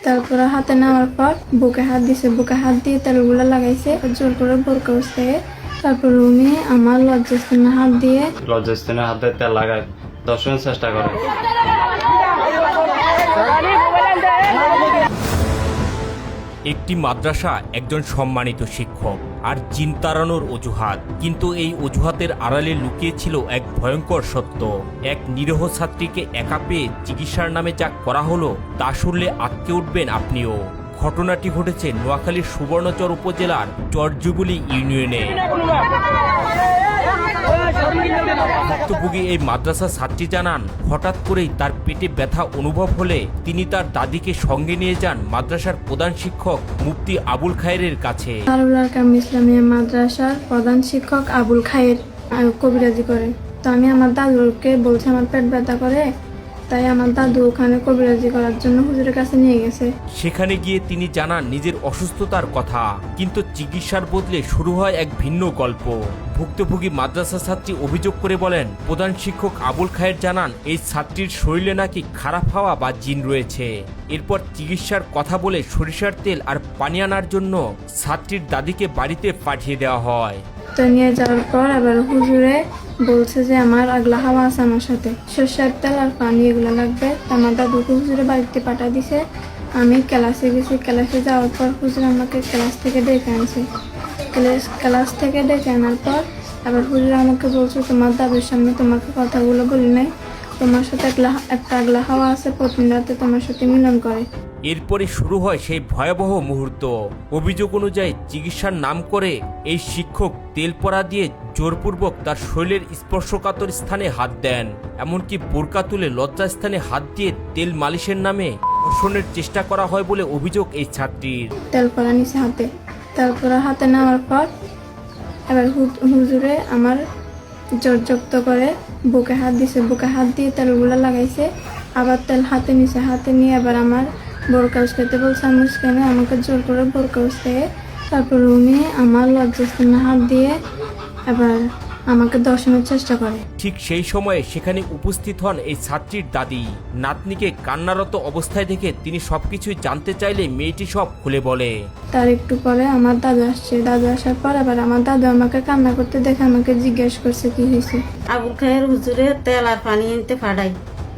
তারপরে হাতে নেওয়ার পর বুকে হাত দিছে, বুকে হাত দিয়ে তেলগুলো লাগাইছে, জোর করে বোরকা উঠছে। তারপর উনি আমার লজ্জাস্থানে হাত দিয়ে তেল লাগায় দর্শনের চেষ্টা করে। একটি মাদ্রাসা, একজন সম্মানিত শিক্ষক আর জিন তাড়ানোর অজুহাত, কিন্তু এই অজুহাতের আড়ালে লুকিয়ে ছিল এক ভয়ঙ্কর সত্য। এক নিরীহ ছাত্রীকে একা পেয়ে চিকিৎসার নামে যা করা হলো তা শুনলে আটকে উঠবেন আপনিও। ঘটনাটি ঘটেছে নোয়াখালীর সুবর্ণচর উপজেলার চরজুবুলি ইউনিয়নে। ভুক্তভোগী এই মাদ্রাসা ছাত্রী জানান, হঠাৎ করেই তার পেটে ব্যথা অনুভব হলে তিনি তার দাদিকে সঙ্গে নিয়ে যান মাদ্রাসার প্রধান শিক্ষক মুফতি আবুল খায়েরের কাছে। ইসলামিয়া মাদ্রাসার প্রধান শিক্ষক আবুল খায়ের কবিরাজি করে। তো আমি আমার দাদুকে বলছি আমার পেট ব্যথা করে, তাই আমার দাদু ওখানে কবিরাজি করার জন্য হুজুরের কাছে নিয়ে গেছে। সেখানে গিয়ে তিনি জানান নিজের অসুস্থতার কথা, কিন্তু চিকিৎসার বদলে শুরু হয় এক ভিন্ন গল্প। ভুক্তভোগী মাদ্রাসা ছাত্রী অভিযোগ করে বলেন, প্রধান শিক্ষক আবুল খায়ের জানান এই ছাত্রীর শরীরে নাকি খারাপ হাওয়া বা জিন রয়েছে। এরপর চিকিৎসার কথা বলে সরিষার তেল আর পানি আনার জন্য ছাত্রীর দাদিকে বাড়িতে পাঠিয়ে দেওয়া হয়। তো নিয়ে যাওয়ার পর আবার হুজুরে বলছে যে আমার আগলা হাওয়া আছে, আমার সাথে সরষের তেল আর পানি এগুলো লাগবে। আমার দাদুকে হুজুরে বাড়িতে পাঠা দিছে। আমি ক্লাসে গেছি, ক্লাসে যাওয়ার পর হুজুর আমাকে ক্লাস থেকে ডেকে আনছে। ক্লাস থেকে ডেকে আনার পর আবার হুজুর আমাকে বলছে তোমার দাদুর সামনে তোমাকে কথাগুলো বলি নাই, তোমার সাথে একটা আগলা হাওয়া আছে, প্রতিদিন রাতে তোমার সাথে মিলন করে। এরপরে শুরু হয় সেই ভয়াবহ মুহূর্ত। অভিযোগ অনুযায়ী চিকিৎসার নাম করে এই শিক্ষক তেল পরা দিয়ে জোরপূর্বক তার শরীরের স্পর্শকাতর স্থানে হাত দেন, এমনকি বোরকা তুলে লজ্জাস্থানে হাত দিয়ে তেল মালিশের নামে ধর্ষণের চেষ্টা করা হয় বলে অভিযোগ এই ছাত্রীর। তেল পরা নিছে হাতে, তারপরে হাতে নেওয়ার পর এবার হুজুরে আমার জোরজপ্ত করে বুকে হাত দিছে, বুকে হাত দিয়ে তেলগুলো লাগাইছে, আবার তেল হাতে নিছে, হাতে নিয়ে আবার আমার বোরকা উস্কাইতে বলছে। আমি উস্কানে আমাকে জোর করে বোরকা উস্কাইয়ে তারপর উনি আমার লজ্জাস্থানে হাত দিয়ে এবার আমাকে দর্শনের চেষ্টা করে। ঠিক সেই সময়ে সেখানে উপস্থিত হন এই ছাত্রীর দাদি। নাতনিকে কান্নারত অবস্থায় দেখে তিনি সবকিছুই জানতে চাইলে মেয়েটি সব খুলে বলে। তার একটু পরে আমার দাদু আসছে, দাদু আসার পর আবার আমার দাদু আমাকে কান্না করতে দেখে আমাকে জিজ্ঞেস করছে কি হয়েছে। আবুল খায়ের হুজুরে তেল আর পানি আনতে পাঠাই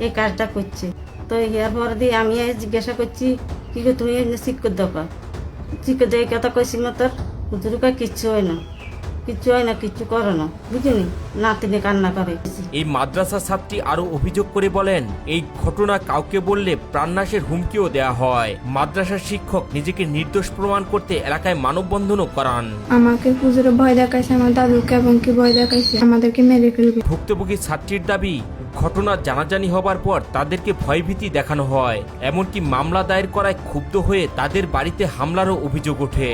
এই কাজটা করছে। তো ইয়ার পর দিয়ে আমি জিজ্ঞাসা করছি কি তুমি শিক্ষক দোকা শিক্ষক দিয়ে কথা কইছি মাতার হুজুরকে কিচ্ছু হয় না, কিচ্ছু হয় না, কিচ্ছু করে না, বুঝিনি নাতিনে কান্না করে। এই মাদ্রাসা ছাত্রী আরো অভিযোগ করে বলেন, এই ঘটনা কাউকে বললে প্রাণনাশের হুমকিও দেয়া হয়। মাদ্রাসার শিক্ষক নিজেকে নির্দোষ প্রমাণ করতে এলাকায় মানববন্ধনও করান। আমাকে হুজুরে ভয় দেখাইছে, আমার দাদুকে এবং কি ভয় দেখাইছে আমাদেরকে মেরে ফেলবে। ভুক্তভোগী ছাত্রীর দাবি, ঘটনা জানাজানি হবার পর তাদেরকে ভয়ভীতি দেখানো হয়, এমনকি মামলা দায়ের করায় ক্ষুব্ধ হয়ে তাদের বাড়িতে হামলারও অভিযোগ ওঠে।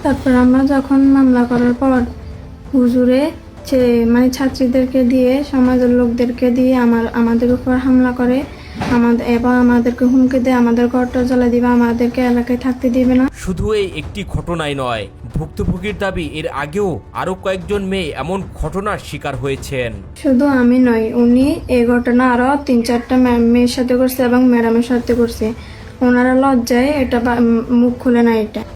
তারপর আমরা যখন মামলা করার পর হুজুরে মানে ছাত্রীদেরকে দিয়ে সমাজের লোকদেরকে দিয়ে আমাদের উপর হামলা করে, এবং আমাদেরকে হুমকি দেয় আমাদের ঘরটা জ্বালা দিবে, আমাদেরকে এলাকায় থাকতে দিবে না। শুধু এই একটি ঘটনাই নয়, ভুক্তভোগীর দাবি এর আগেও আরো কয়েকজন মেয়ে এমন ঘটনার শিকার হয়েছেন। শুধু আমি নয়, উনি এই ঘটনা আরো 3-4টা মেয়ের সাথে করছে এবং ম্যাডামের সাথে করছে। ওনারা লজ্জায় এটা মুখ খুলে না এটা।